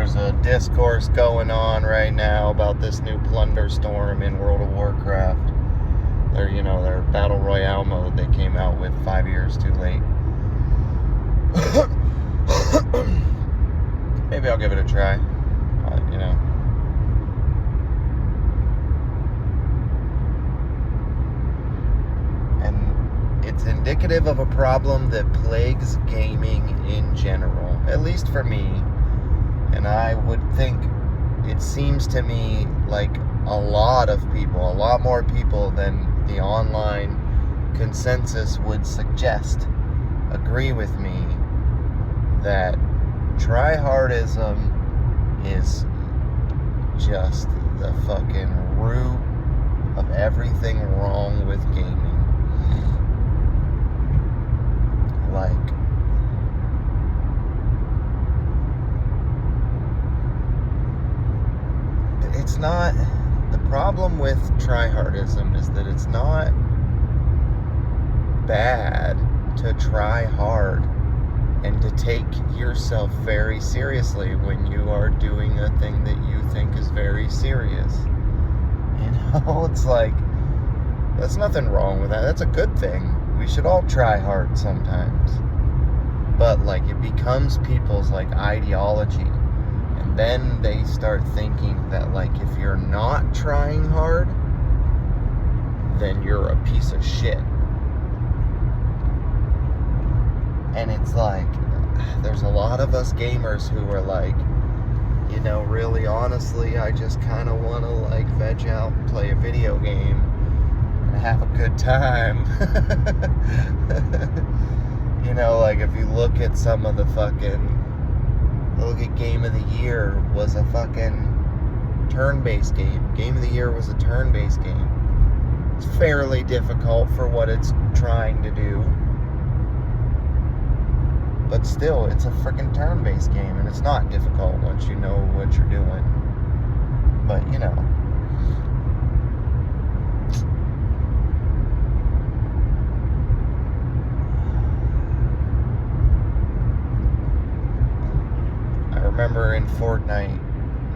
There's a discourse going on right now about this new plunder storm in World of Warcraft. Their battle royale mode they came out with 5 years too late. Maybe I'll give it a try. And it's indicative of a problem that plagues gaming in general, at least for me. And I would think, it seems to me like a lot more people than the online consensus would suggest, agree with me that tryhardism is just the fucking root of everything wrong with gaming. Like, it's not, the problem with tryhardism is that it's not bad to try hard and to take yourself very seriously when you are doing a thing that you think is very serious. It's like, there's nothing wrong with that. That's a good thing. We should all try hard sometimes. But like, it becomes people's like ideology. And then they start thinking that like, if you're not trying hard, then you're a piece of shit. And it's like, there's a lot of us gamers who are like, really honestly, I just kind of want to like veg out and play a video game and have a good time. Like if you look at some of the Game of the Year was a fucking turn-based game. Game of the Year was a turn-based game. It's fairly difficult for what it's trying to do. But still, it's a freaking turn-based game, and it's not difficult once you know what you're doing. But, I remember in Fortnite.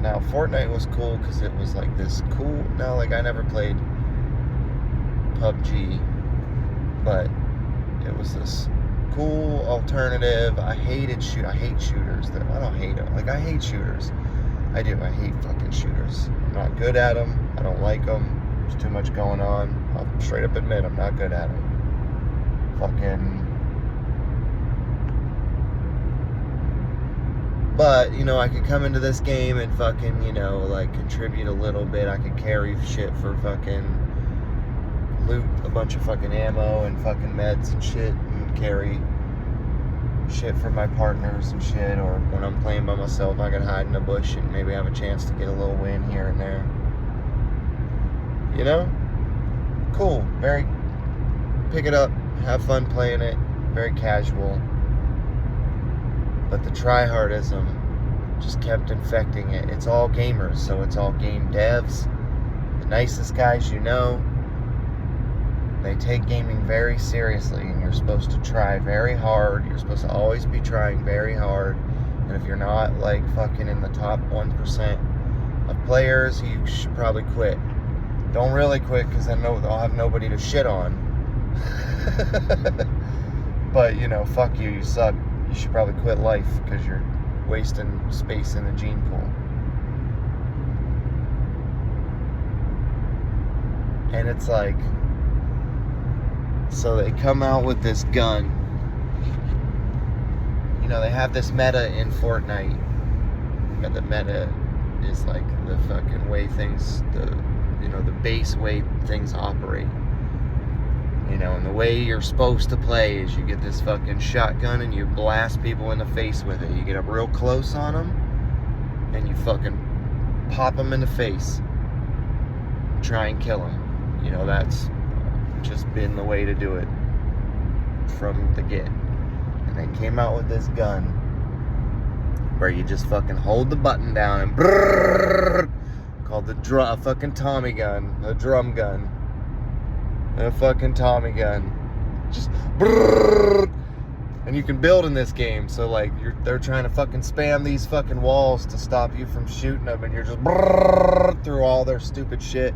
Now, Fortnite was cool because it was like this cool... Now, like, I never played PUBG, but it was this cool alternative. I hate shooters. I don't hate them. Like, I hate shooters. I do. I hate fucking shooters. I'm not good at them. I don't like them. There's too much going on. I'll straight up admit I'm not good at them. But, I could come into this game and fucking, like, contribute a little bit. I could carry shit for fucking loot a bunch of fucking ammo and fucking meds and shit. Carry shit for my partners and shit, or when I'm playing by myself I can hide in a bush and maybe have a chance to get a little win here and there. Cool. Very, pick it up, have fun playing it, very casual. But the tryhardism just kept infecting it. It's all gamers, so it's all game devs, the nicest guys they take gaming very seriously, and you're supposed to try very hard. You're supposed to always be trying very hard. And if you're not like fucking in the top 1% of players, you should probably quit. Don't really quit, because then I'll have nobody to shit on. But fuck you, you suck. You should probably quit life because you're wasting space in the gene pool. And it's like, so they come out with this gun. They have this meta in Fortnite. And the meta is like the fucking way things, the base way things operate. And the way you're supposed to play is you get this fucking shotgun and you blast people in the face with it. You get up real close on them and you fucking pop them in the face. Try and kill them. That's just been the way to do it from the get. And they came out with this gun where you just fucking hold the button down and brrrr, called a fucking Tommy gun, a drum gun, a fucking Tommy gun. Just brrrr, And you can build in this game, so like they're trying to fucking spam these fucking walls to stop you from shooting them, and you're just through all their stupid shit,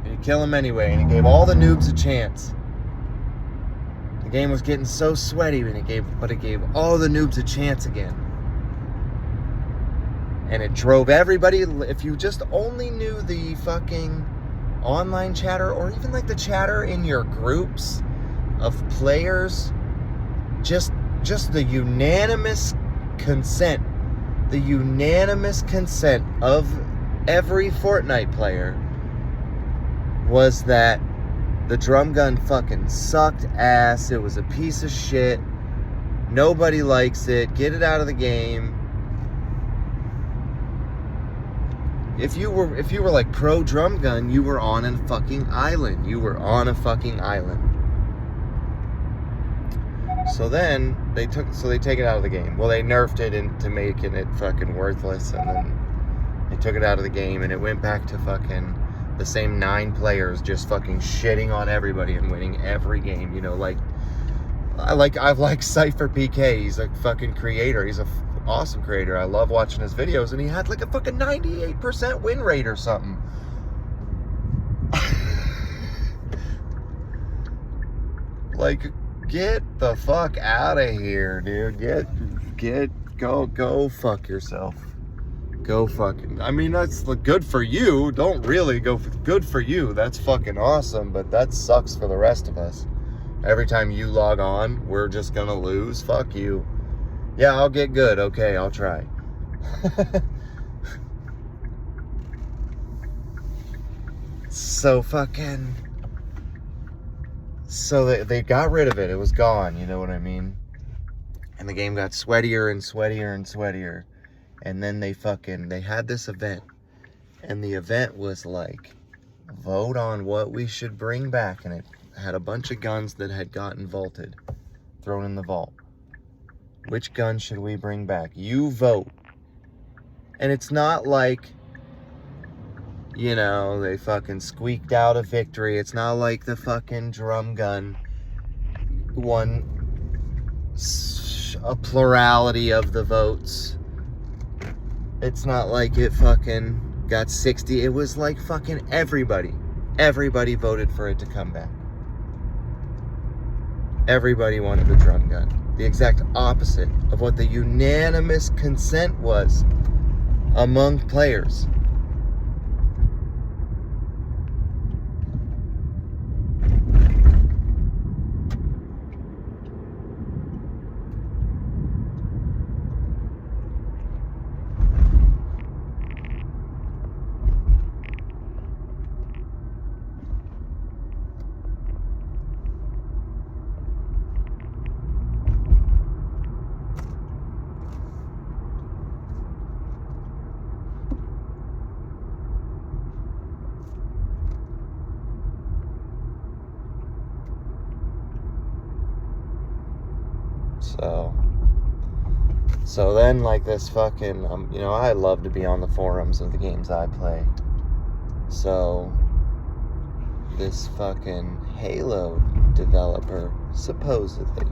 and you kill them anyway. And it gave all the noobs a chance. The game was getting so sweaty, and it gave all the noobs a chance again. And it drove everybody. If you just only knew the fucking online chatter, or even like the chatter in your groups of players, just the unanimous consent of every Fortnite player was that the drum gun fucking sucked ass. It was a piece of shit. Nobody likes it. Get it out of the game. If you were like pro drum gun, you were on a fucking island. So then they take it out of the game. Well, they nerfed it into making it fucking worthless, and then they took it out of the game, and it went back to fucking the same 9 players just fucking shitting on everybody and winning every game. You know, like I like Cypher PK. He's a fucking creator. He's a awesome creator. I love watching his videos, and he had like a fucking 98% win rate or something. Like, get the fuck out of here, dude. Go fuck yourself. Go fucking, I mean, that's good for you. Don't really go, good for you. That's fucking awesome, but that sucks for the rest of us. Every time you log on, we're just gonna lose. Fuck you. Yeah, I'll get good. Okay, I'll try. So they got rid of it. It was gone, you know what I mean? And the game got sweatier and sweatier and sweatier. And then they had this event. And the event was like, vote on what we should bring back. And it had a bunch of guns that had gotten vaulted, thrown in the vault. Which gun should we bring back? You vote. And it's not like, you know, they fucking squeaked out a victory. It's not like the fucking drum gun won a plurality of the votes. It's not like it fucking got 60. It was like fucking everybody voted for it to come back. Everybody wanted the drum gun. The exact opposite of what the unanimous consent was among players. So then, like, this fucking, you know, I love to be on the forums of the games I play. So, this fucking Halo developer, supposedly,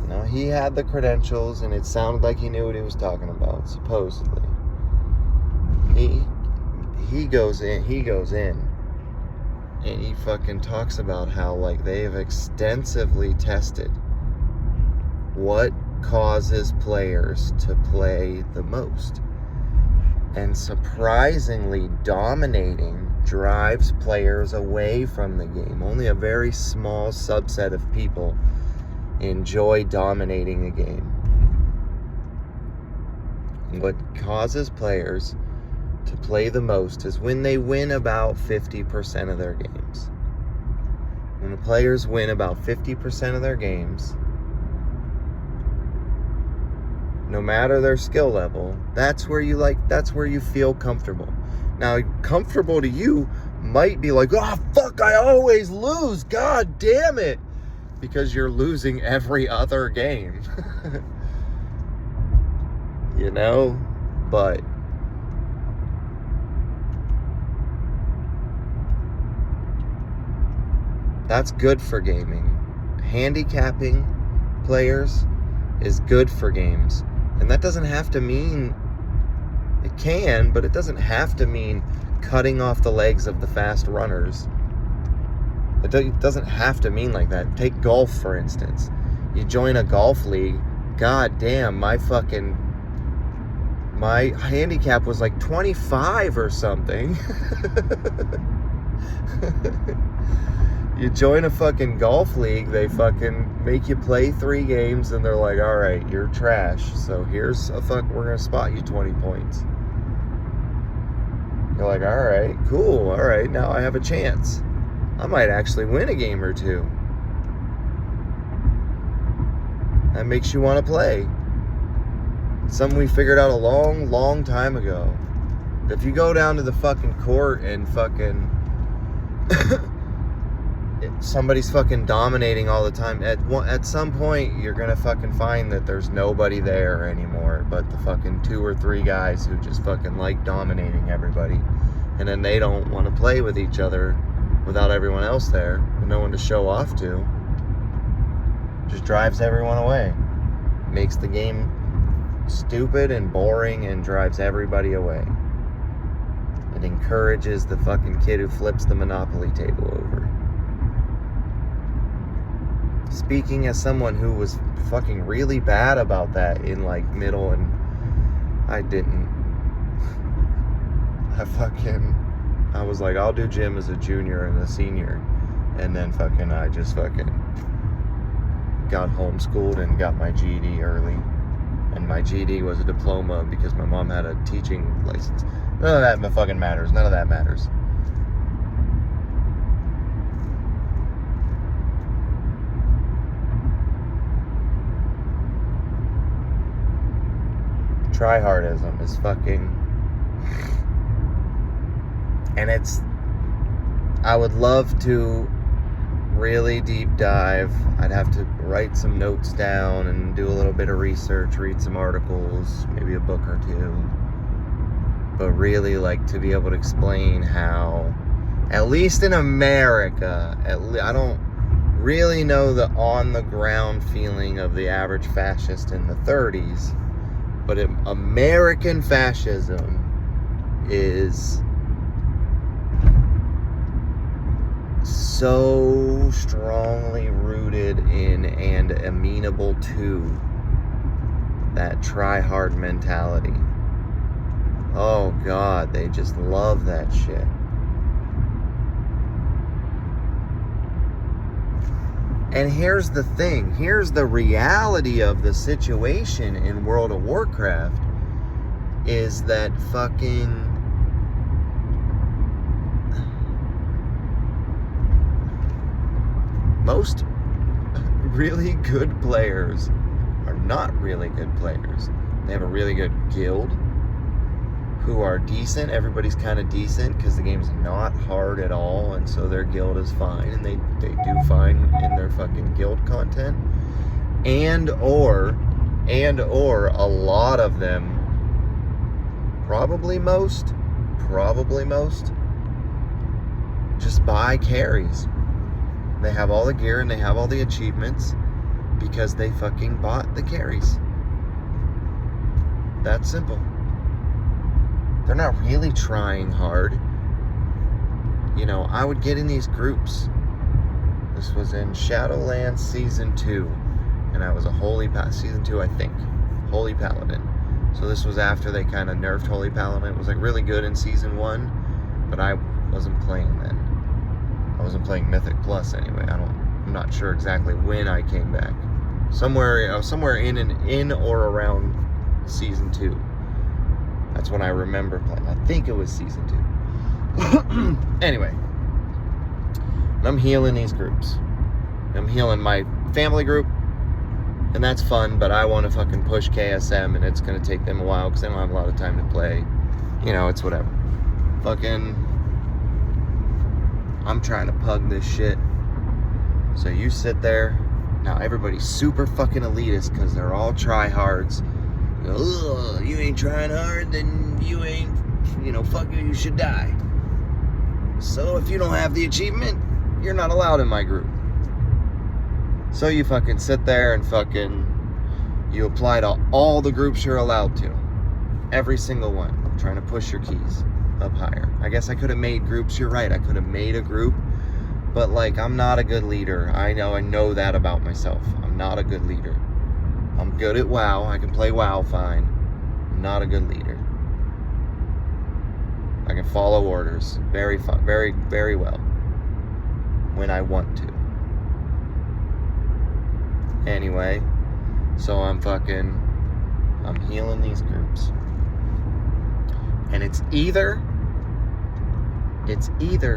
you know, he had the credentials, and it sounded like he knew what he was talking about, supposedly. He goes in, and he fucking talks about how, like, they have extensively tested what causes players to play the most. And surprisingly, dominating drives players away from the game. Only a very small subset of people enjoy dominating the game. And what causes players to play the most is when they win about 50% of their games. When the players win about 50% of their games, no matter their skill level, that's where you feel comfortable. Now, comfortable to you might be like, oh, fuck, I always lose. God damn it. Because you're losing every other game. You know? But that's good for gaming. Handicapping players is good for games. And that doesn't have to mean, it can, but it doesn't have to mean cutting off the legs of the fast runners. It doesn't have to mean like that. Take golf, for instance. You join a golf league, god damn, my handicap was like 25 or something. You join a fucking golf league, they fucking make you play 3 games, and they're like, all right, you're trash, so here's we're gonna spot you 20 points. You're like, all right, cool, all right, now I have a chance. I might actually win a game or 2. That makes you want to play. It's something we figured out a long, long time ago. If you go down to the fucking court and fucking somebody's fucking dominating all the time, at some point you're gonna fucking find that there's nobody there anymore but the fucking 2 or 3 guys who just fucking like dominating everybody, and then they don't want to play with each other without everyone else there and no one to show off to. Just drives everyone away, makes the game stupid and boring, and drives everybody away. It encourages the fucking kid who flips the Monopoly table over. Speaking as someone who was fucking really bad about that in like middle, and I was like, I'll do gym as a junior and a senior, and then I just got homeschooled and got my GED early, and my GED was a diploma because my mom had a teaching license. None of that fucking matters. None of that matters. Tryhardism is fucking, and I would love to really deep dive. I'd have to write some notes down and do a little bit of research, read some articles, maybe a book or 2, but really like to be able to explain how, at least in America, I don't really know the on the ground feeling of the average fascist in the 30s, but American fascism is so strongly rooted in and amenable to that try-hard mentality. Oh God, they just love that shit. And here's the thing, here's the reality of the situation in World of Warcraft, is that fucking most really good players are not really good players. They have a really good guild who are decent. Everybody's kind of decent because the game's not hard at all, and so their guild is fine, and they do fine in their fucking guild content. And or a lot of them, probably most, just buy carries. They have all the gear and they have all the achievements because they fucking bought the carries. That's simple. They're not really trying hard. You know, I would get in these groups. This was in Shadowlands Season 2. And I was a Season 2, I think. Holy Paladin. So this was after they kind of nerfed Holy Paladin. It was like really good in Season 1. But I wasn't playing then. I wasn't playing Mythic Plus anyway. I'm not sure exactly when I came back. Somewhere in or around Season 2. That's when I remember playing. I think it was Season 2. Anyway, I'm healing these groups. I'm healing my family group, and that's fun, but I want to fucking push KSM, and it's going to take them a while because they don't have a lot of time to play. You know, it's whatever. Fucking, I'm trying to pug this shit. So you sit there. Now everybody's super fucking elitist because they're all tryhards. Ugh, you ain't trying hard, then you ain't, fuck you should die. So if you don't have the achievement, you're not allowed in my group. So you fucking sit there and fucking, you apply to all the groups you're allowed to. Every single one. Trying to push your keys up higher. I guess I could have made groups, you're right. I could have made a group. But like, I'm not a good leader. I know that about myself. I'm not a good leader. I'm good at WoW. I can play WoW fine. I'm not a good leader. I can follow orders very well when I want to. Anyway, so I'm healing these groups. And it's either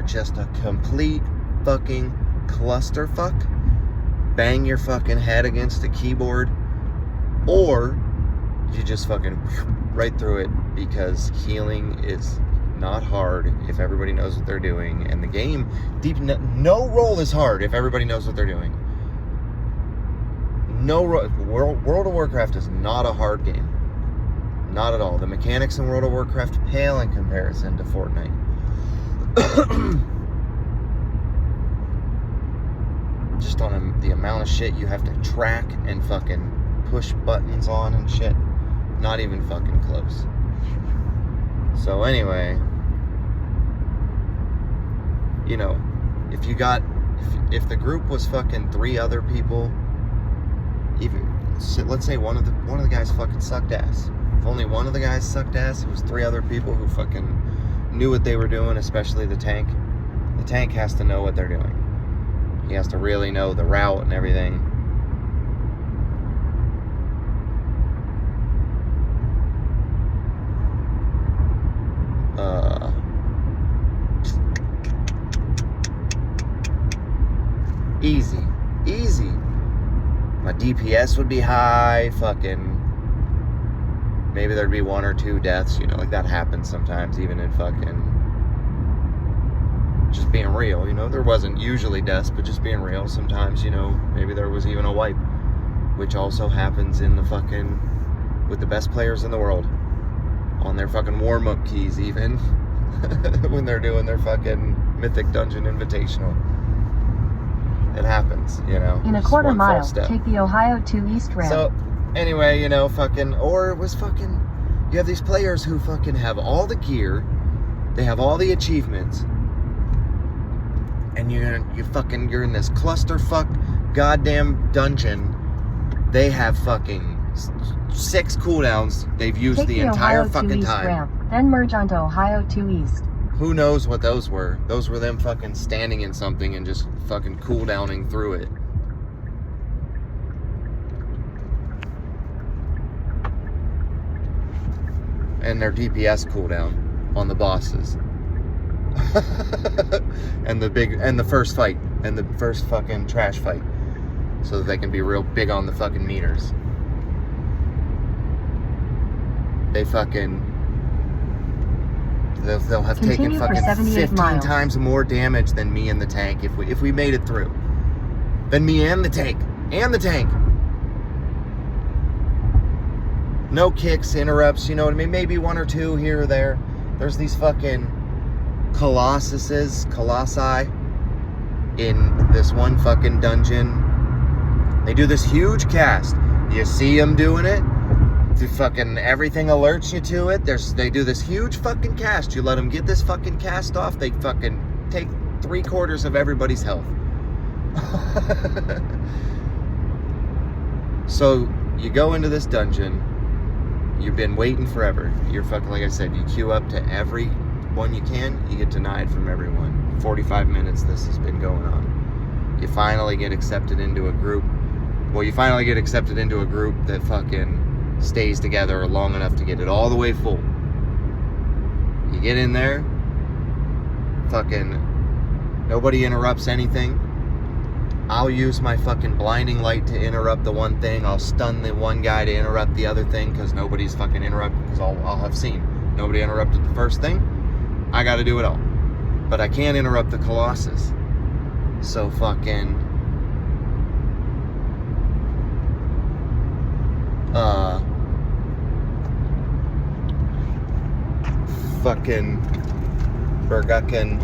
just a complete fucking clusterfuck, bang your fucking head against the keyboard, or you just fucking right through it, because healing is not hard if everybody knows what they're doing. And the game, no role is hard if everybody knows what they're doing. World of Warcraft is not a hard game. Not at all. The mechanics in World of Warcraft pale in comparison to Fortnite. Just on the amount of shit you have to track and fucking push buttons on and shit. Not even fucking close. So anyway, you know, if the group was fucking 3 other people, even let's say one of the guys fucking sucked ass. If only one of the guys sucked ass, it was 3 other people who fucking knew what they were doing, especially the tank. The tank has to know what they're doing. He has to really know the route and everything. Easy. My DPS would be high, fucking, maybe there'd be 1 or 2 deaths, you know, like that happens sometimes, even in fucking, just being real, you know, there wasn't usually deaths, but just being real, sometimes, you know, maybe there was even a wipe, which also happens in the fucking, with the best players in the world, on their fucking warm-up keys even, when they're doing their fucking Mythic Dungeon Invitational. It happens, you know. In a quarter mile, take the Ohio 2 East ramp. So, anyway, you know, fucking, or it was fucking, you have these players who fucking have all the gear, they have all the achievements, and you're in this clusterfuck goddamn dungeon. They have fucking 6 cooldowns they've used the entire Ohio fucking 2 East time. Ramp, then merge onto Ohio 2 East. Who knows what those were? Those were them fucking standing in something and just fucking cooldowning through it. And their DPS cooldown on the bosses. and the first fight. And the first fucking trash fight. So that they can be real big on the fucking meters. They fucking... They'll have taken fucking 15 times more damage than me and the tank if we made it through. Than me and the tank. No kicks, interrupts, you know what I mean? Maybe 1 or 2 here or there. There's these fucking colossi in this one fucking dungeon. They do this huge cast. You see them doing it. Fucking everything alerts you to it. They do this huge fucking cast. You let them get this fucking cast off, they fucking take 3/4 of everybody's health. So you go into this dungeon. You've been waiting forever. You're fucking, like I said, you queue up to every one you can. You get denied from everyone. 45 minutes this has been going on. You finally get accepted into a group. Well, you finally get accepted into a group that fucking stays together long enough to get it all the way full. You get in there, fucking nobody interrupts anything. I'll use my fucking blinding light to interrupt the one thing. I'll stun the one guy to interrupt the other thing because nobody's fucking interrupted, because I'll have seen nobody interrupted the first thing. I gotta do it all. But I can't interrupt the Colossus. So fucking fucking Burguckin.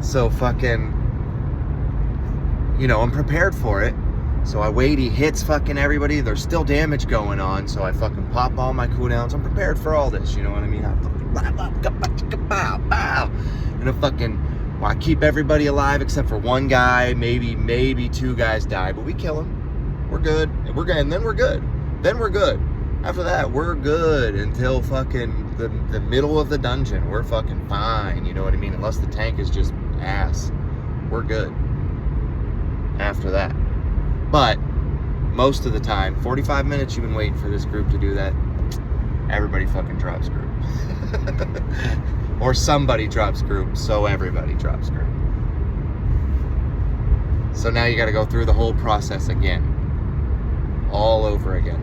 So fucking you know, I'm prepared for it. So I wait, he hits fucking everybody. There's still damage going on, so I fucking pop all my cooldowns. I'm prepared for all this, you know what I mean? And I keep everybody alive except for one guy, maybe two guys die, but we kill him. We're good. And then we're good. After that, we're good until fucking the middle of the dungeon. We're fucking fine, you know what I mean? Unless the tank is just ass. We're good after that. But most of the time, 45 minutes you've been waiting for this group to do that, everybody fucking drops group. Or somebody drops group, so everybody drops group. So now you got to go through the whole process again. All over again.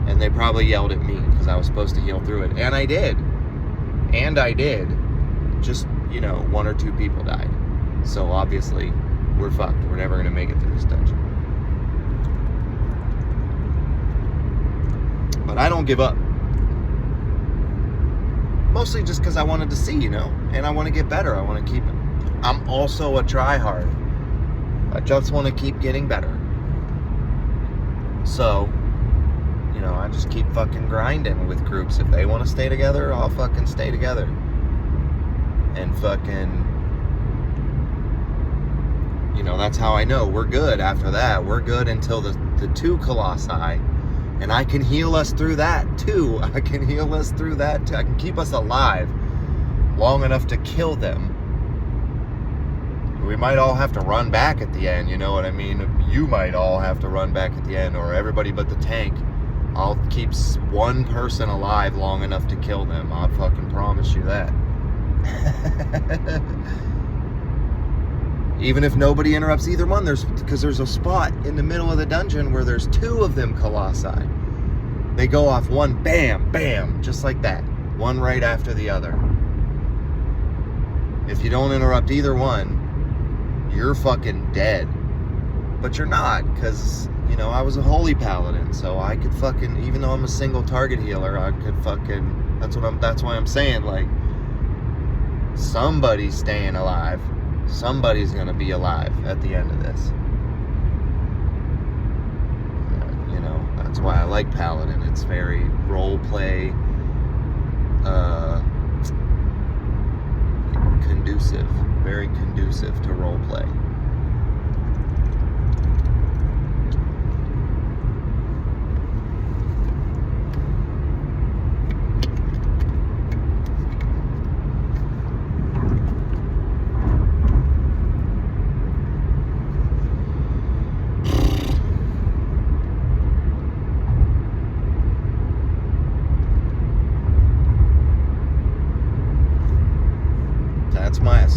And they probably yelled at me because I was supposed to heal through it. And I did. Just, you know, 1 or 2 people died. So obviously, we're fucked. We're never going to make it through this dungeon. But I don't give up. Mostly just because I wanted to see, you know, and I want to get better. I want to keep it. I'm also a tryhard. I just want to keep getting better. So, you know, I just keep fucking grinding with groups. If they want to stay together, I'll fucking stay together. And fucking, you know, that's how I know we're good after that. We're good until the 2 Colossi. And I can heal us through that too. I can keep us alive long enough to kill them. We might all have to run back at the end, you know what I mean? You might all have to run back at the end, or everybody but the tank. I'll keep one person alive long enough to kill them. I'll fucking promise you that. Even if nobody interrupts either one, because there's a spot in the middle of the dungeon where there's 2 of them Colossi. They go off one, bam, bam, just like that. One right after the other. If you don't interrupt either one, you're fucking dead. But you're not, because, you know, I was a holy paladin, so I could fucking, even though I'm a single target healer, I could fucking, that's why I'm saying, like, somebody's staying alive. Somebody's gonna be alive at the end of this. You know, that's why I like Paladin. It's very role play, conducive, very conducive to role play.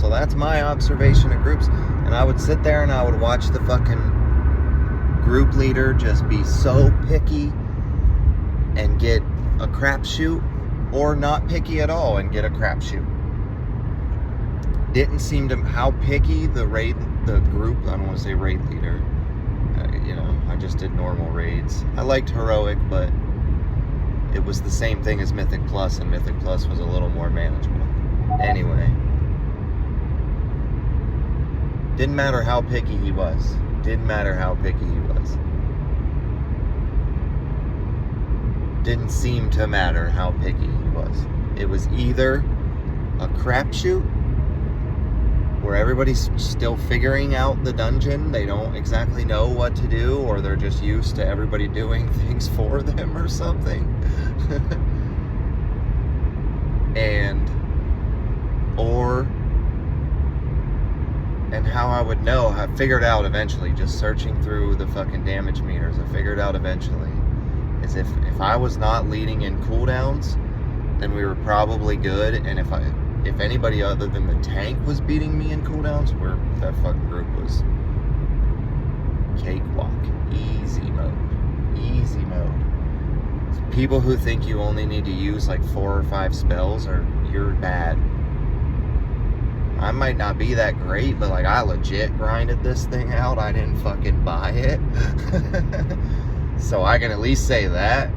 That's my observation of groups. And I would sit there and I would watch the fucking group leader just be so picky and get a crapshoot, or not picky at all and get a crapshoot. Didn't seem to how picky the group, I don't want to say raid leader, you know, I just did normal raids. I liked heroic, but it was the same thing as Mythic Plus, and Mythic Plus was a little more manageable. Anyway. Didn't matter how picky he was. Didn't seem to matter how picky he was. It was either a crapshoot where everybody's still figuring out the dungeon, they don't exactly know what to do, or they're just used to everybody doing things for them or something. And how I would know, I figured out eventually, just searching through the fucking damage meters, I figured out eventually, is if I was not leading in cooldowns, then we were probably good, and if anybody other than the tank was beating me in cooldowns, that fucking group was cakewalk. Easy mode. People who think you only need to use like 4 or 5 spells, you're bad. I might not be that great, but like I legit grinded this thing out. I didn't fucking buy it. So I can at least say that.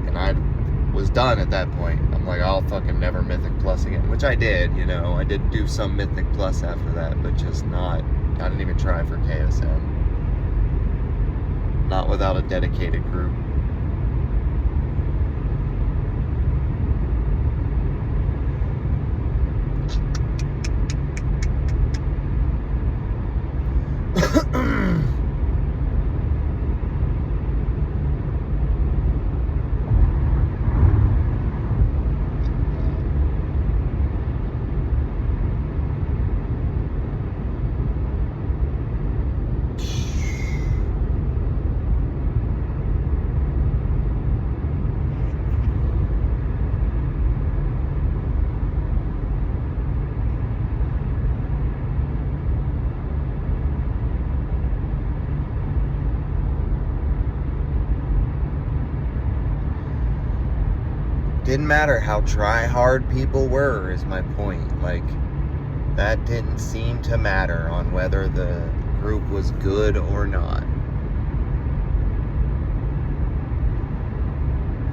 And was done at that point. I'm like, I'll fucking never Mythic Plus again, which I did, you know. I did do some Mythic Plus after that, but just not, I didn't even try for KSM. Not without a dedicated group. Didn't matter how try-hard people were, is my point. Like, that didn't seem to matter on whether the group was good or not.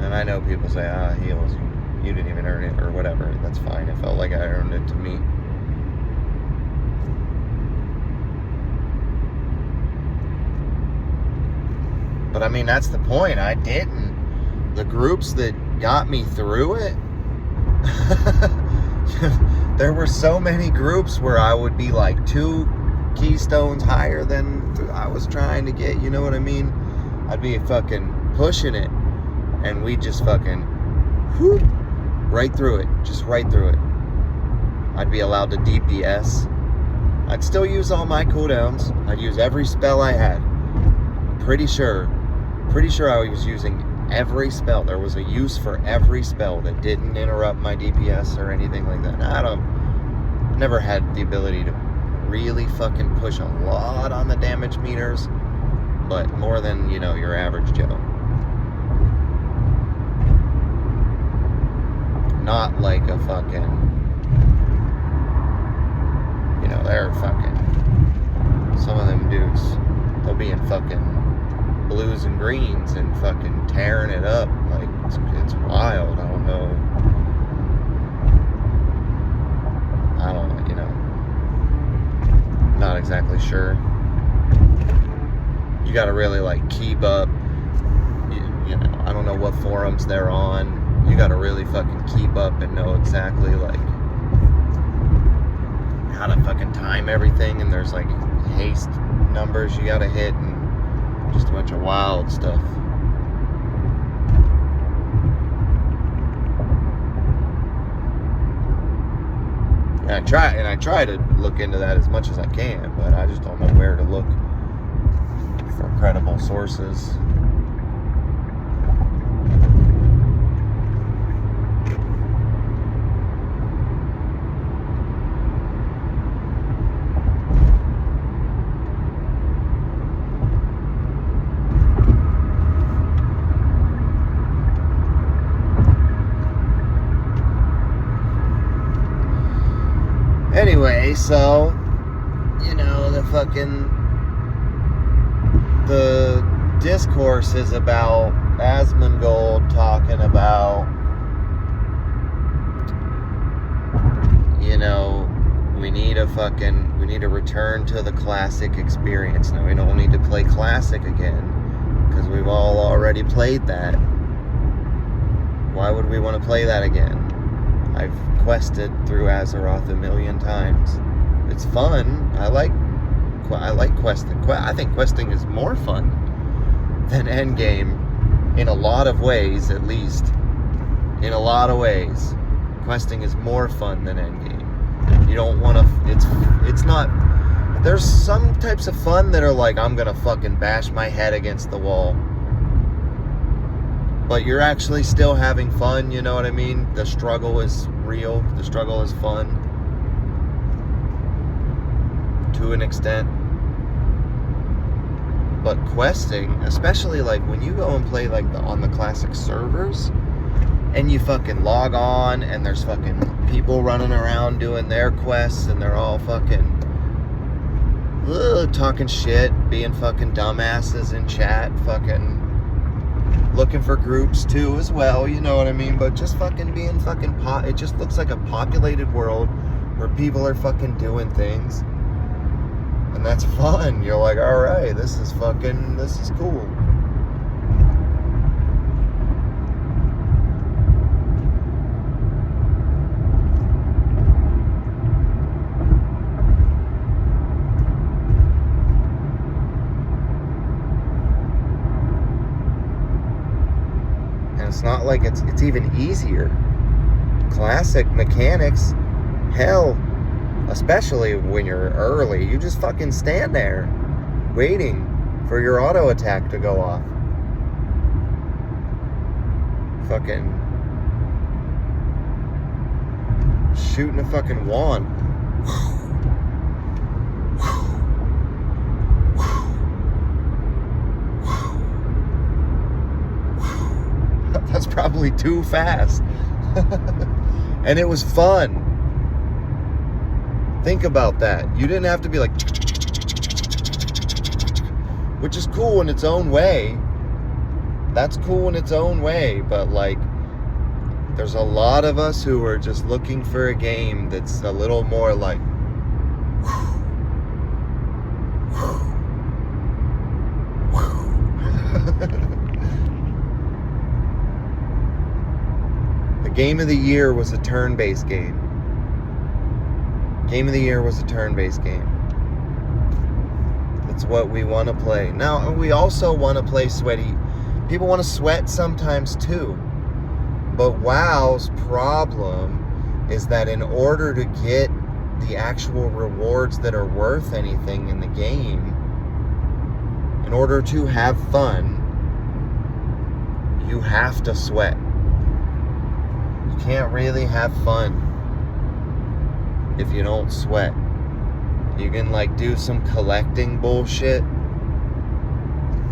And I know people say, heals, you didn't even earn it, or whatever. That's fine. It felt like I earned it to me. But I mean, that's the point. I didn't. The groups that got me through it, there were so many groups where I would be like 2 keystones higher than I was trying to get, you know what I mean? I'd be fucking pushing it, and we just fucking whoop, right through it, just right through it. I'd be allowed to DPS. I'd still use all my cooldowns. I'd use every spell I had. Pretty sure I was using every spell. There was a use for every spell that didn't interrupt my DPS or anything like that. Never had the ability to really fucking push a lot on the damage meters, but more than, you know, your average Joe. Not like a fucking, you know, they're fucking, some of them dudes, they'll be in fucking blues and greens and fucking tearing it up. Like, it's wild. I don't know, you know, not exactly sure. You gotta really like keep up, you know, I don't know what forums they're on. You gotta really fucking keep up and know exactly like how to fucking time everything, and there's like haste numbers you gotta hit, and just a bunch of wild stuff. And I try to look into that as much as I can, but I just don't know where to look for credible sources. Anyway, so, you know, the discourse is about Asmongold talking about, you know, we need to return to the classic experience. Now, we don't need to play classic again, because we've all already played that. Why would we want to play that again? I've quested through Azeroth a million times. It's fun. I like questing. I think questing is more fun than endgame in a lot of ways, at least. In a lot of ways, questing is more fun than endgame. You don't want to. It's not. There's some types of fun that are like, I'm gonna fucking bash my head against the wall. But you're actually still having fun, you know what I mean? The struggle is real. The struggle is fun. To an extent. But questing, especially like when you go and play like on the classic servers, and you fucking log on, and there's fucking people running around doing their quests, and they're all fucking talking shit, being fucking dumbasses in chat, fucking looking for groups too as well, you know what I mean? But just fucking being fucking it just looks like a populated world where people are fucking doing things. And that's fun. You're like, alright, this is cool. It's not like it's even easier. Classic mechanics, hell, especially when you're early, you just fucking stand there waiting for your auto attack to go off. Fucking shooting a fucking wand. That's probably too fast. And it was fun. Think about that. You didn't have to be like, which is cool in its own way. That's cool in its own way, but like, there's a lot of us who are just looking for a game that's a little more like, the game of the year was a turn-based game. Game of the year was a turn-based game. That's what we want to play. Now, we also want to play sweaty. People want to sweat sometimes too. But WoW's problem is that in order to get the actual rewards that are worth anything in the game, in order to have fun, you have to sweat. You can't really have fun if you don't sweat. You can like do some collecting bullshit,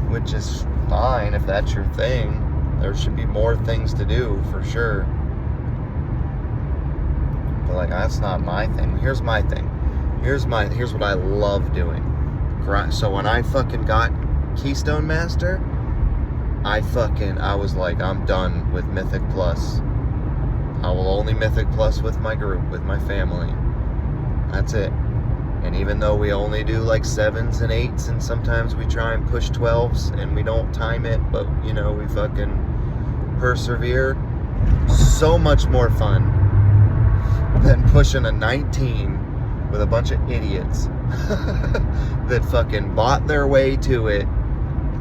which is fine if that's your thing. There should be more things to do for sure. But like, that's not my thing. Here's my thing. Here's what I love doing. So when I fucking got Keystone Master, I was like, I'm done with Mythic Plus. I will only Mythic Plus with my group, with my family. That's it. And even though we only do like 7s and 8s, and sometimes we try and push 12s, and we don't time it, but you know, we fucking persevere. So much more fun than pushing a 19 with a bunch of idiots that fucking bought their way to it,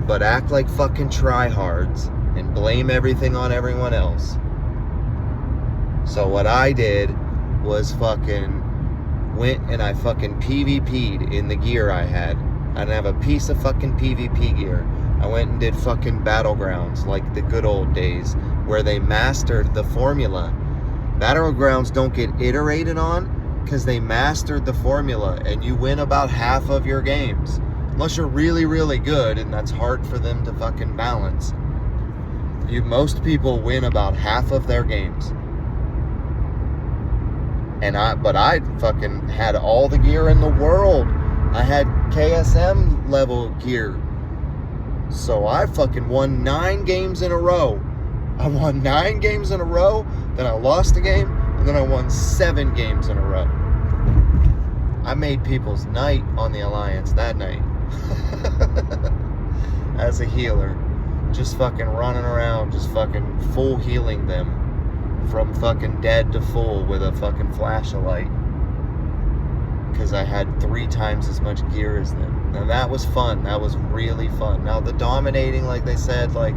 but act like fucking tryhards and blame everything on everyone else. So what I did was fucking went and I fucking PvP'd in the gear I had. I didn't have a piece of fucking PvP gear. I went and did fucking Battlegrounds like the good old days where they mastered the formula. Battlegrounds don't get iterated on because they mastered the formula, and you win about half of your games. Unless you're really, really good, and that's hard for them to fucking balance. Most people win about half of their games. But I fucking had all the gear in the world. I had KSM level gear. So I fucking won 9 games in a row. I won 9 games in a row, then I lost a game, and then I won 7 games in a row. I made people's night on the Alliance that night. As a healer. Just fucking running around, just fucking full healing them. From fucking dead to full with a fucking flashlight, because I had 3 times as much gear as them. Now that was fun. That was really fun. Now the dominating, like they said, like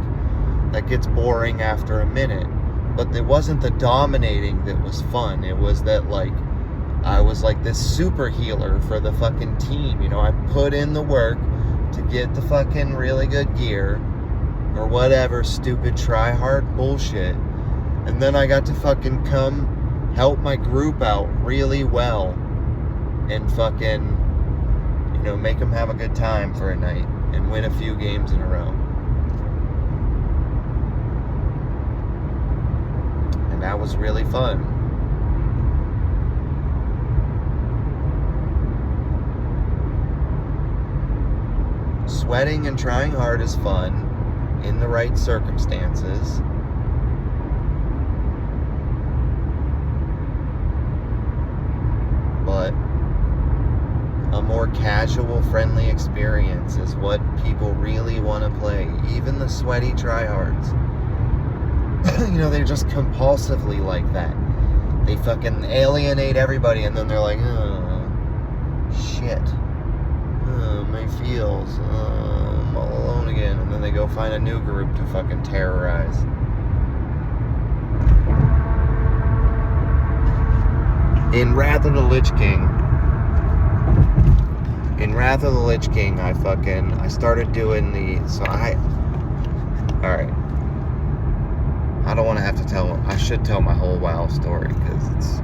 that gets boring after a minute. But it wasn't the dominating that was fun. It was that like I was like this super healer for the fucking team. You know, I put in the work to get the fucking really good gear or whatever stupid try hard bullshit. And then I got to fucking come help my group out really well and fucking, you know, make them have a good time for a night and win a few games in a row. And that was really fun. Sweating and trying hard is fun. in the right circumstances. But a more casual, friendly experience is what people really want to play. Even the sweaty tryhards. They're just compulsively like that. They fucking alienate everybody, and then they're like, oh, shit. Oh, my feels. Oh, I'm all alone again. And then they go find a new group to fucking terrorize. In Wrath of the Lich King, I started doing alright. I don't want to have to I should tell my whole WoW story, because it's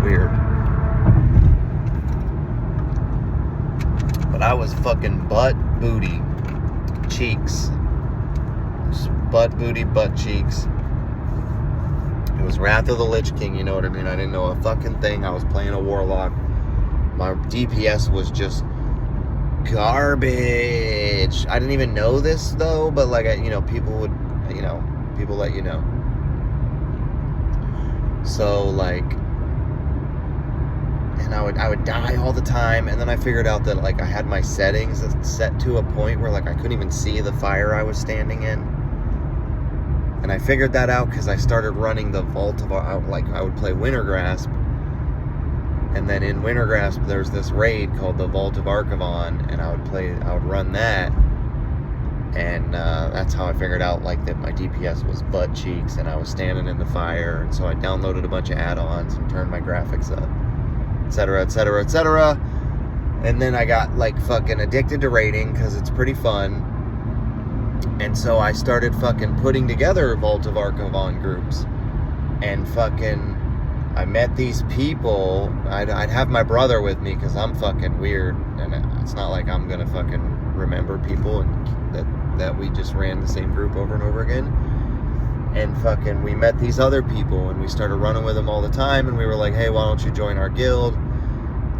weird. But I was fucking butt, booty, cheeks. Butt, booty, butt, cheeks. It was Wrath of the Lich King, you know what I mean? I didn't know a fucking thing. I was playing a warlock. My DPS was just garbage. I didn't even know this, though, but, like, people would, people let you know. So, like, and I would die all the time, and then I figured out that, like, I had my settings set to a point where, like, I couldn't even see the fire I was standing in. And I figured that out because I started running the Vault of... I would play Wintergrasp, and then in Wintergrasp there's this raid called the Vault of Archivon, and I would run that. And that's how I figured out, like, that my DPS was butt cheeks and I was standing in the fire. And so I downloaded a bunch of add-ons and turned my graphics up, etc., etc., etc. And then I got, like, fucking addicted to raiding because it's pretty fun. And so I started fucking putting together Vault of Archivon groups. And fucking, I met these people. I'd have my brother with me because I'm fucking weird. And it's not like I'm gonna fucking remember people and that we just ran the same group over and over again. And fucking, we met these other people and we started running with them all the time, and we were like, hey, why don't you join our guild?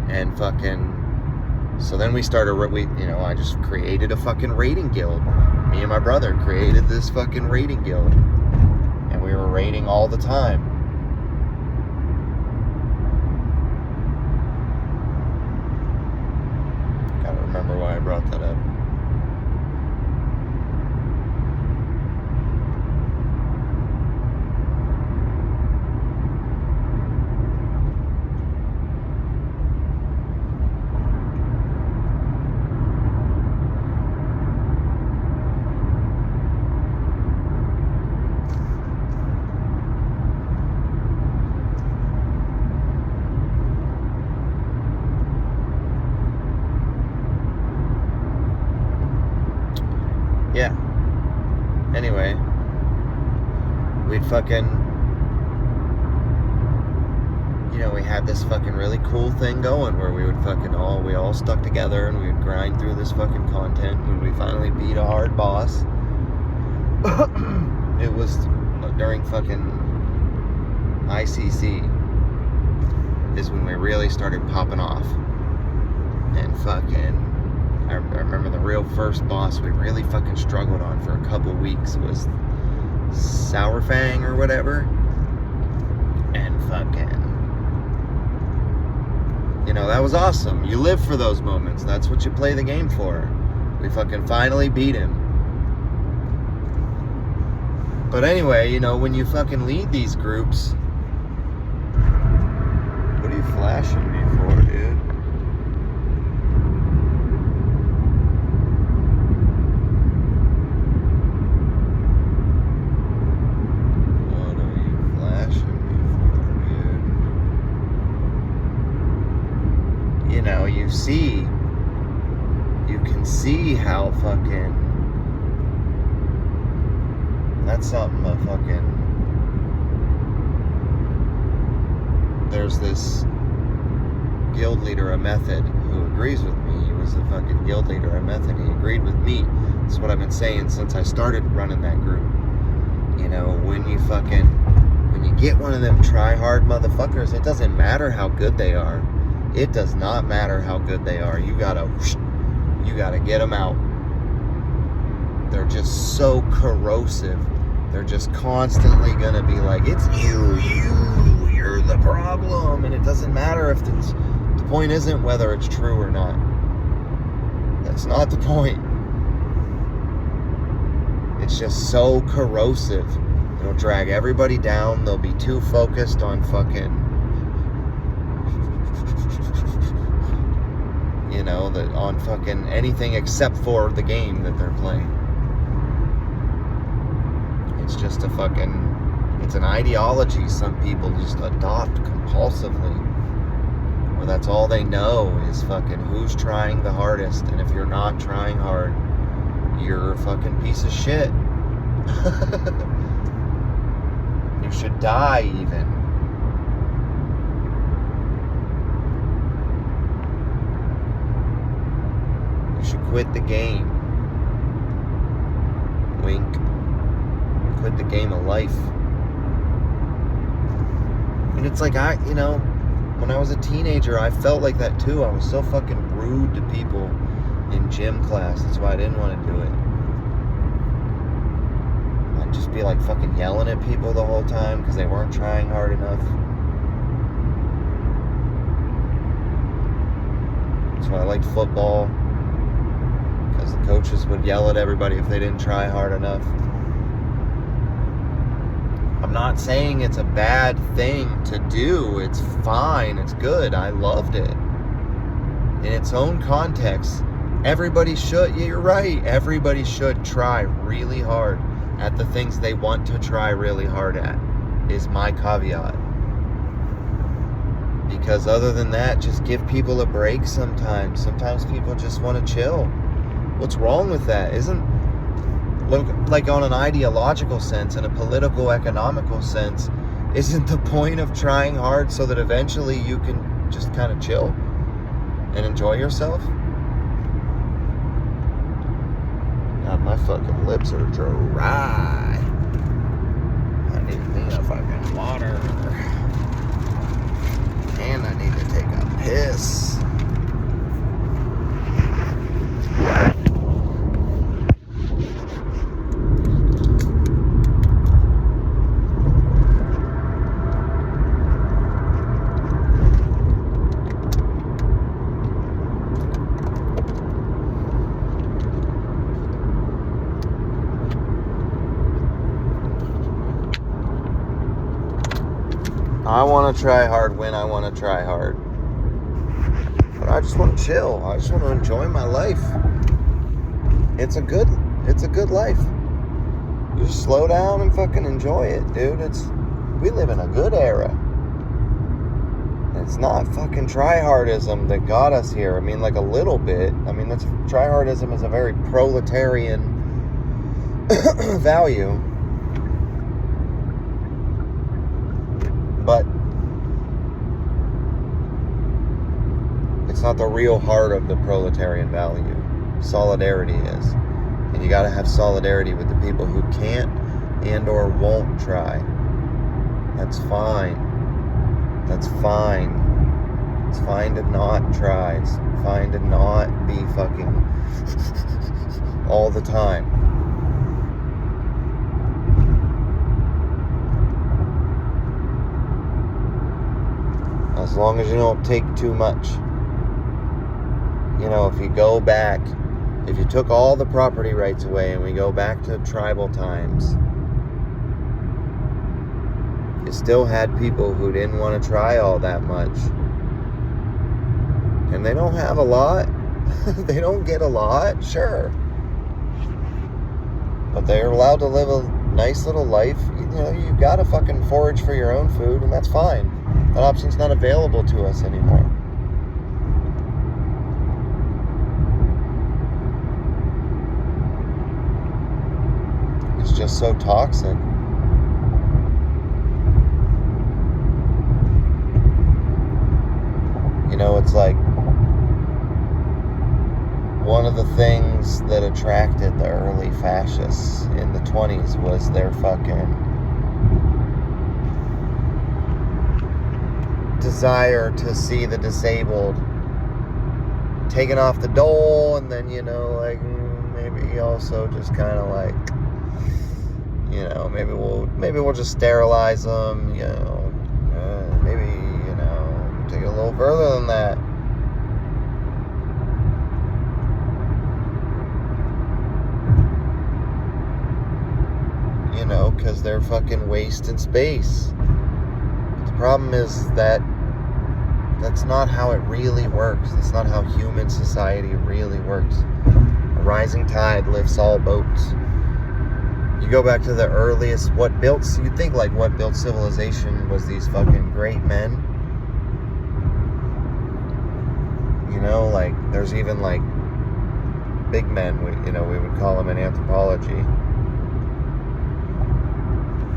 And fucking, so then we started, I just created a fucking raiding guild. Me and my brother created this fucking raiding guild, and we were raiding all the time. Gotta remember why I brought that up. Yeah. Anyway, we'd fucking, we had this fucking really cool thing going where we would fucking we all stuck together and we would grind through this fucking content. When we finally beat a hard boss, it was during fucking ICC is when we really started popping off. And fucking, I remember the real first boss we really fucking struggled on for a couple weeks was Sourfang or whatever. And fucking, that was awesome. You live for those moments. That's what you play the game for. We fucking finally beat him. But anyway, when you fucking lead these groups, what are you flashing me for, dude? You can see how fucking, that's something there's this guild leader, a method, who agrees with me. He was a fucking guild leader, a method. He agreed with me. That's what I've been saying since I started running that group. When you get one of them try-hard motherfuckers, it doesn't matter how good they are. It does not matter how good they are. You gotta get them out. they're just so corrosive. They're just constantly gonna be like, it's you're the problem. And it doesn't matter if the point isn't whether it's true or not. That's not the point. It's just so corrosive. It'll drag everybody down. They'll be too focused on fucking, on fucking anything except for the game that they're playing. It's just it's an ideology some people just adopt compulsively, where that's all they know is fucking who's trying the hardest, and if you're not trying hard, you're a fucking piece of shit. You should die even. You should quit the game. Wink. Quit the game of life. And it's like, when I was a teenager, I felt like that too. I was so fucking rude to people in gym class. That's why I didn't want to do it. I'd just be like fucking yelling at people the whole time because they weren't trying hard enough. That's why I liked football, because the coaches would yell at everybody if they didn't try hard enough. I'm not saying it's a bad thing to do. It's fine. It's good. I loved it. In its own context, everybody should, you're right, everybody should try really hard at the things they want to try really hard at, is my caveat. Because other than that, just give people a break sometimes. Sometimes people just want to chill. What's wrong with that? Like on an ideological sense, in a political, economical sense, isn't the point of trying hard so that eventually you can just kind of chill and enjoy yourself? God, my fucking lips are dry. I need me a fucking water. And I need to take a piss. I want to try hard when I want to try hard. But I just want to chill. I just want to enjoy my life. It's a good life. You just slow down and fucking enjoy it, dude. We live in a good era. It's not fucking tryhardism that got us here. I mean, like a little bit. I mean, tryhardism is a very proletarian value. But it's not the real heart of the proletarian value. Solidarity is. And you gotta have solidarity with the people who can't and or won't try. That's fine. That's fine. It's fine to not try. It's fine to not be fucking all the time. As long as you don't take too much. If you go back, if you took all the property rights away and we go back to tribal times, you still had people who didn't want to try all that much. And they don't have a lot. They don't get a lot, sure. But they're allowed to live a nice little life. You've got to fucking forage for your own food, and that's fine. That option's not available to us anymore. It's just so toxic. It's like one of the things that attracted the early fascists in the 20s was their fucking desire to see the disabled taken off the dole, and then maybe also just kind of like, you know, maybe we'll just sterilize them, you know, maybe, you know, take it a little further than that. You know, because they're fucking wasting space. The problem is that that's not how it really works. That's not how human society really works. A rising tide lifts all boats. You go back to the earliest, you'd think like what built civilization was these fucking great men. You know, like there's even like big men, we would call them in anthropology.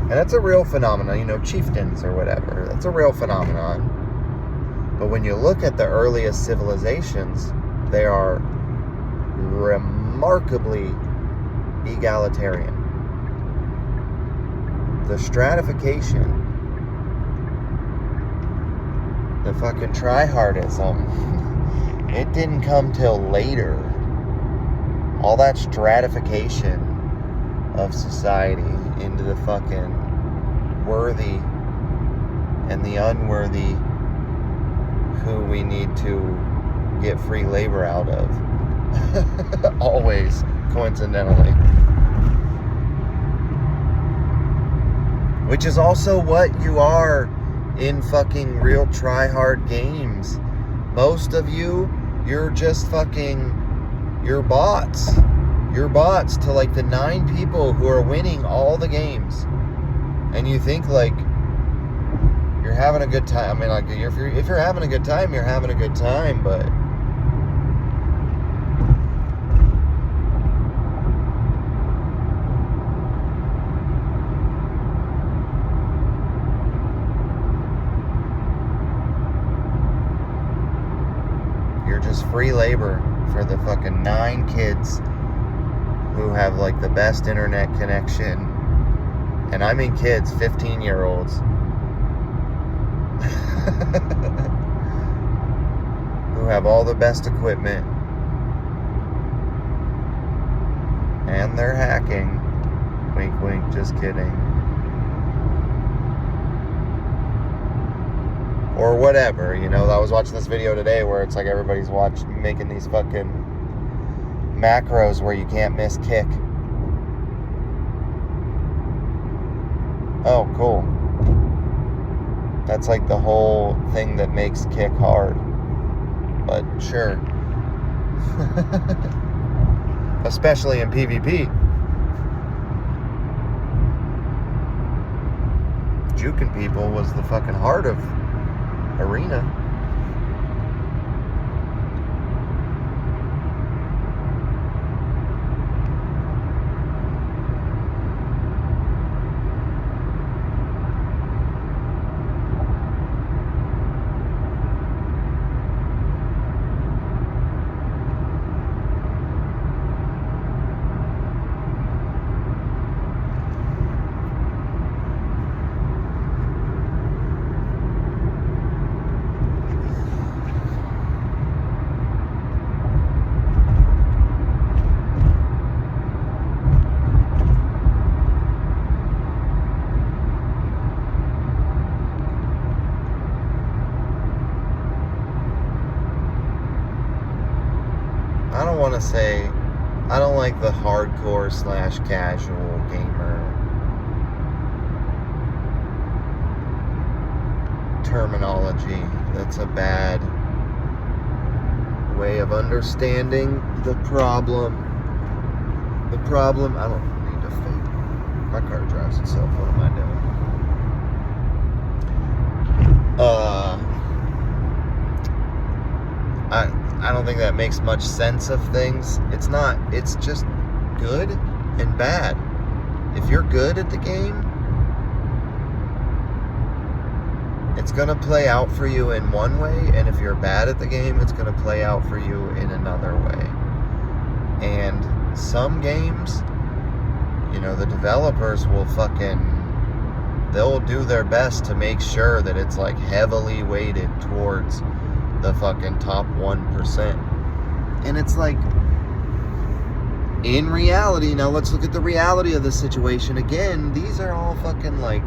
And that's a real phenomenon, you know, chieftains or whatever. That's a real phenomenon. But when you look at the earliest civilizations, they are remarkably egalitarian. The stratification, the fucking tryhardism, it didn't come till later. All that stratification of society into the fucking worthy and the unworthy who we need to get free labor out of. Always, coincidentally. Which is also what you are in fucking real try-hard games. Most of you're just fucking, you're bots. You're bots to like the 9 people who are winning all the games. And you think like you're having a good time. I mean, like if you're having a good time, you're having a good time, but you're just free labor for the fucking 9 kids who have like the best internet connection. And I mean kids, 15-year-olds. Who have all the best equipment. And they're hacking. Wink, wink, just kidding. Or whatever, you know. I was watching this video today where it's like everybody's making these fucking macros where you can't miss kick. Oh, cool. That's like the whole thing that makes kick hard. But sure. Especially in PvP. Juking people was the fucking heart of Arena. I don't want to say, I don't like the hardcore / casual gamer terminology. That's a bad way of understanding the problem. The problem, I don't need to fake. My car drives itself. What am I doing? I don't think that makes much sense of things. It's not. It's just good and bad. If you're good at the game, it's going to play out for you in one way, and if you're bad at the game, it's going to play out for you in another way. And some games, you know, the developers will they'll do their best to make sure that it's like heavily weighted towards the fucking top 1%. And it's like, in reality, now let's look at the reality of the situation again. These are all fucking like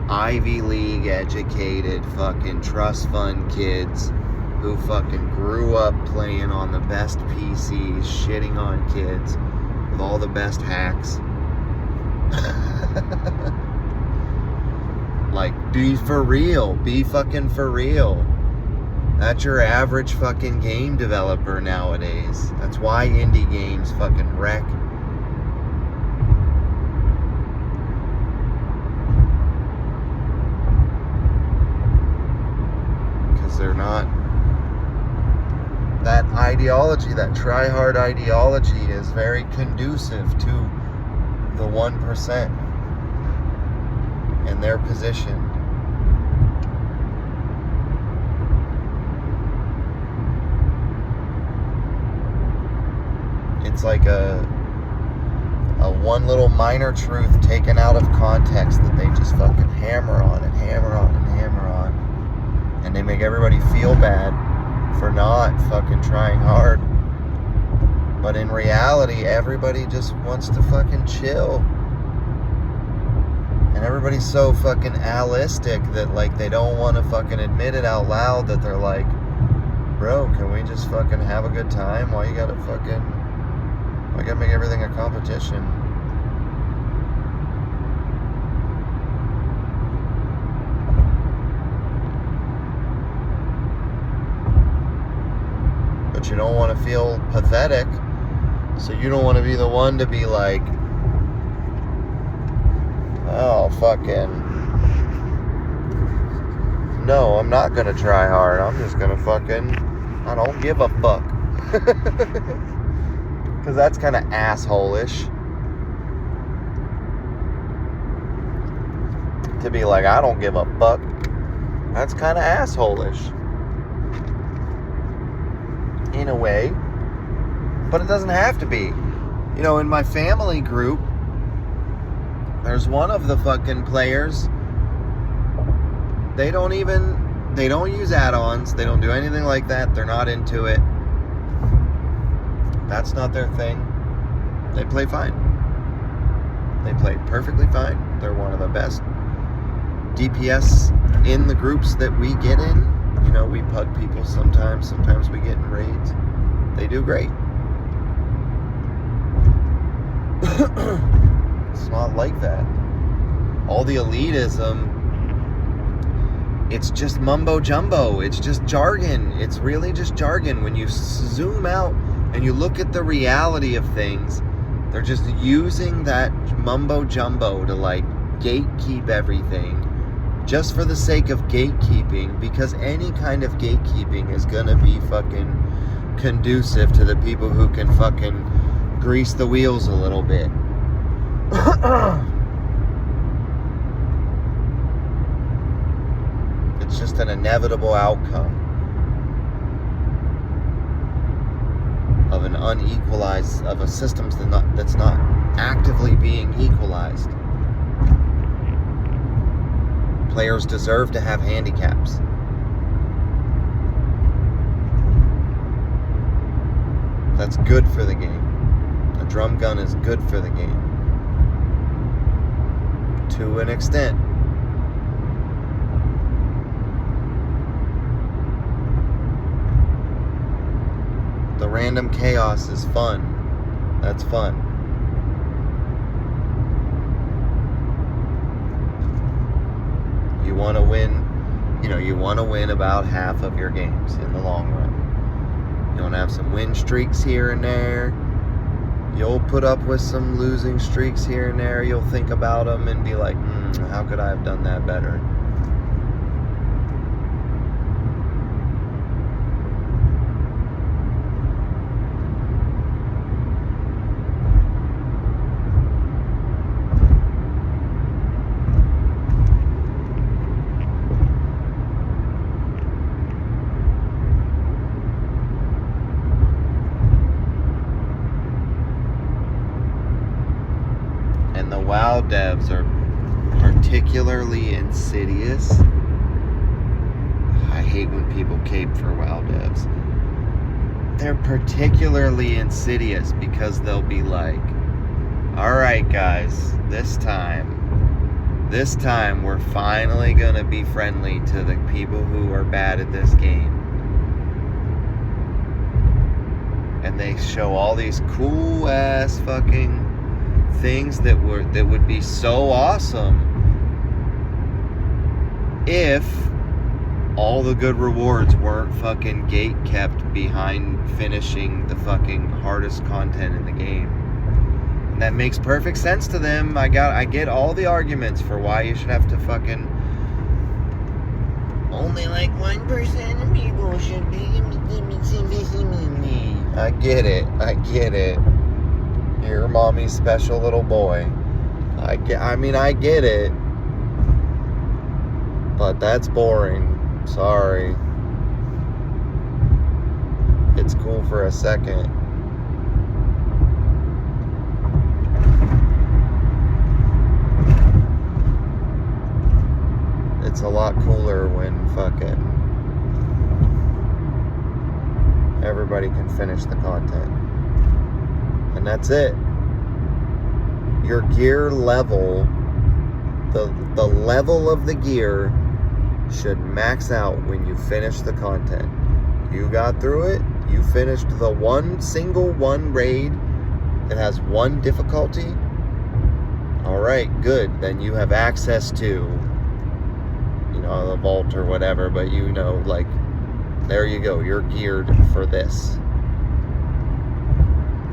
Ivy League educated fucking trust fund kids who fucking grew up playing on the best PCs, shitting on kids with all the best hacks. Like, be for real. Be fucking for real. That's your average fucking game developer nowadays. That's why indie games fucking wreck. Because they're not... That ideology, that try-hard ideology is very conducive to the 1% and their position. It's like a one little minor truth taken out of context that they just fucking hammer on and hammer on and hammer on. And they make everybody feel bad for not fucking trying hard. But in reality, everybody just wants to fucking chill. And everybody's so fucking allistic that like they don't want to fucking admit it out loud that they're like, bro, can we just fucking have a good time? Why you gotta make everything a competition? But you don't want to feel pathetic, so you don't want to be the one to be like, oh, fucking, no, I'm not gonna try hard, I'm just gonna fucking, I don't give a fuck. Because that's kind of asshole-ish. To be like, I don't give a fuck. That's kind of asshole-ish. In a way. But it doesn't have to be. You know, in my family group, there's one of the fucking players. They don't use add-ons. They don't do anything like that. They're not into it. That's not their thing. They play fine. They play perfectly fine. They're one of the best DPS in the groups that we get in. You know, we pug people sometimes. Sometimes we get in raids. They do great. It's not like that. All the elitism, it's just mumbo jumbo. It's just jargon. It's really just jargon. When you zoom out and you look at the reality of things, they're just using that mumbo jumbo to like gatekeep everything just for the sake of gatekeeping, because any kind of gatekeeping is gonna be fucking conducive to the people who can fucking grease the wheels a little bit. It's just an inevitable outcome of an unequalized, of a system that's not actively being equalized. Players deserve to have handicaps. That's good for the game. A drum gun is good for the game. To an extent. The random chaos is fun. That's fun. You want to win, you want to win about half of your games in the long run. You want to have some win streaks here and there. You'll put up with some losing streaks here and there. You'll think about them and be like, how could I have done that better? And the WoW devs are particularly insidious. I hate when people cape for WoW devs. they're particularly insidious because they'll be like, all right, guys, this time we're finally gonna be friendly to the people who are bad at this game. And they show all these cool ass fucking things that would be so awesome if all the good rewards weren't fucking gate kept behind finishing the fucking hardest content in the game. And that makes perfect sense to them. I get all the arguments for why you should have to fucking only like 1% of people should be. I get it. You're mommy's special little boy. I get it. But that's boring. Sorry. It's cool for a second. It's a lot cooler when fucking everybody can finish the content. And that's it. Your gear level, the level of the gear should max out when you finish the content. You got through it, you finished the single raid that has one difficulty. Alright, good. Then you have access to, the vault or whatever, but like, there you go, you're geared for this.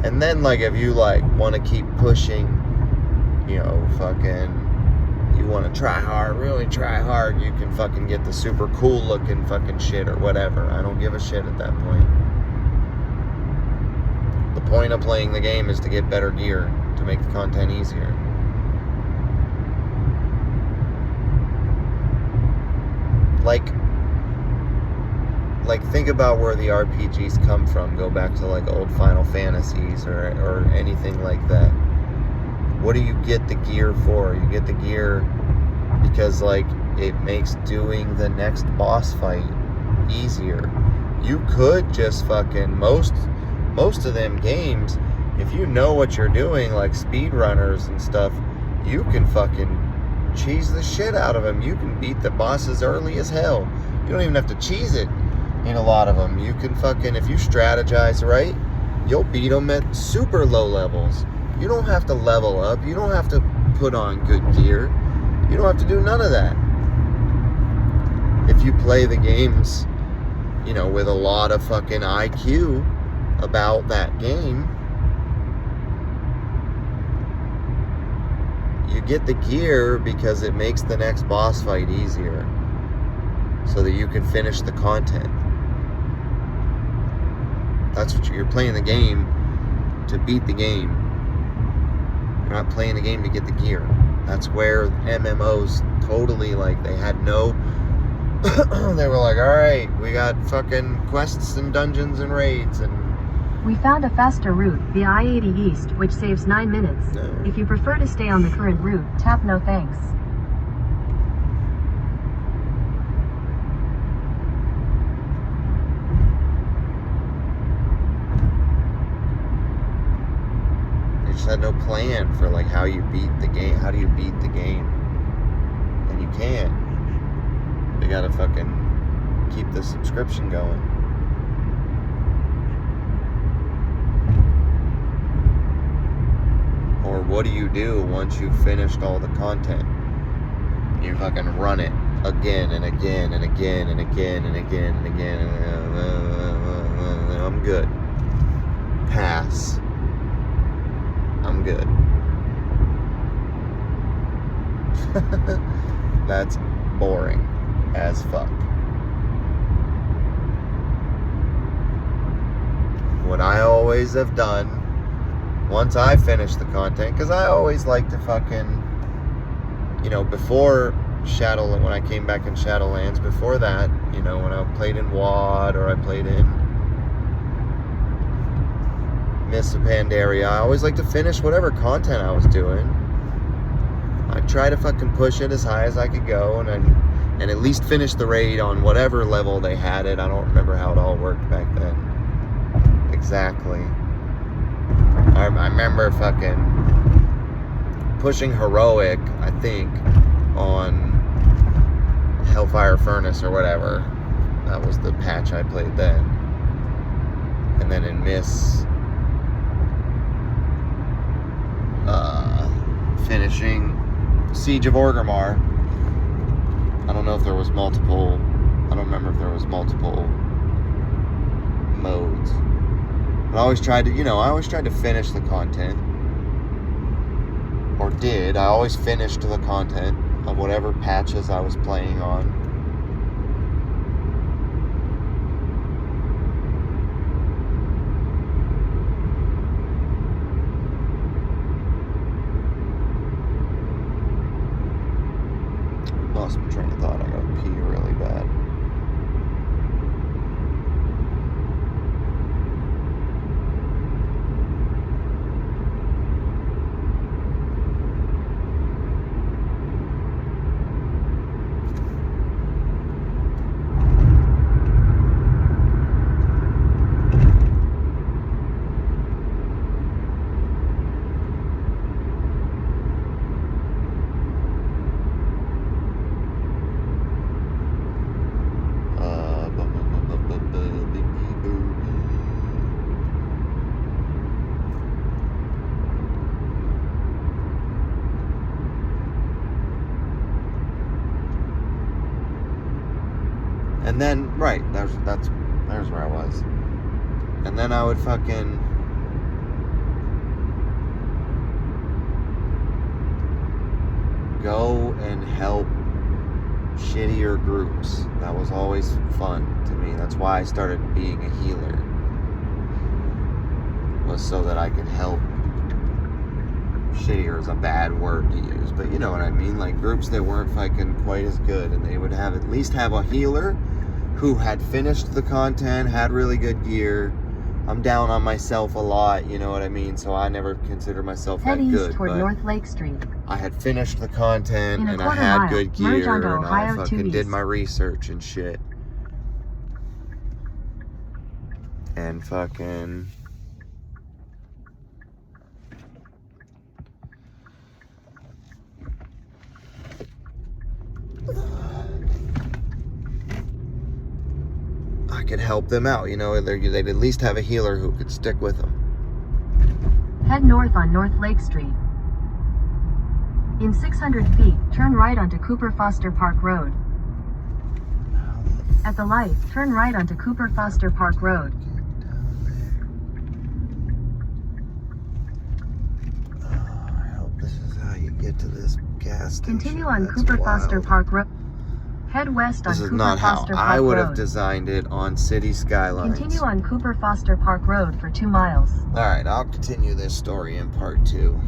And then, like, if you, like, want to keep pushing, you want to try hard, really try hard, you can fucking get the super cool looking fucking shit or whatever. I don't give a shit at that point. The point of playing the game is to get better gear, to make the content easier. Like think about where the RPGs come from. Go back to like old Final Fantasies or anything like that. What do you get the gear for? You get the gear because like it makes doing the next boss fight easier. You could just fucking most of them games, if you know what you're doing, like speedrunners and stuff, you can fucking cheese the shit out of them. You can beat the bosses early as hell. You don't even have to cheese it in a lot of them. You can fucking, if you strategize right, you'll beat them at super low levels. You don't have to level up. You don't have to put on good gear. You don't have to do none of that. If you play the games, with a lot of fucking IQ about that game, you get the gear because it makes the next boss fight easier so that you can finish the content. That's what you're playing the game to beat the game. You're not playing the game to get the gear. That's where MMOs totally, like, they had no they were like, alright, we got fucking quests and dungeons and raids and we found a faster route via I-80 East, which saves 9 minutes. No. If you prefer to stay on the current route, tap no thanks. They just had no plan for like how you beat the game. How do you beat the game? And you can't. They gotta fucking keep the subscription going. Or what do you do once you've finished all the content? You fucking run it again and again and again and again and again and again. I'm good. Pass. I'm good. That's boring as fuck. What I always have done once I finish the content, because I always like to fucking, before Shadowlands, when I came back in Shadowlands, before that, when I played in WoD or I played in Mists of Pandaria, I always like to finish whatever content I was doing. I try to fucking push it as high as I could go and at least finish the raid on whatever level they had it. I don't remember how it all worked back then. exactly. I remember fucking pushing Heroic, I think, on Hellfire Furnace or whatever. That was the patch I played then. And then in Miss, finishing Siege of Orgrimmar. I don't know if there was multiple, I don't remember if there was multiple modes. But I always tried to finish the content. Or did. I always finished the content of whatever patches I was playing on. Lost my train of thought. I gotta pee really bad. And then, right, there's where I was. And then I would fucking go and help shittier groups. That was always fun to me. That's why I started being a healer. Was so that I could help. Shittier is a bad word to use, but you know what I mean. Like groups that weren't fucking quite as good, and they would at least have a healer who had finished the content, had really good gear. I'm down on myself a lot, you know what I mean? So I never consider myself that good. Head east toward North Lake Street. I had finished the content, and I had good gear, and I fucking did my research and shit. And fucking... I could help them out, you know, they'd at least have a healer who could stick with them. Head north on North Lake Street. In 600 feet, turn right onto Cooper Foster Park Road. At the light, turn right onto Cooper Foster Park Road. I hope this is how you get to this gas station. Continue on Cooper Foster Park Road. Head west on Cooper Foster Park Road. This is not how I would have designed it on City Skylines. Continue on Cooper Foster Park Road for 2 miles. Alright, I'll continue this story in part 2.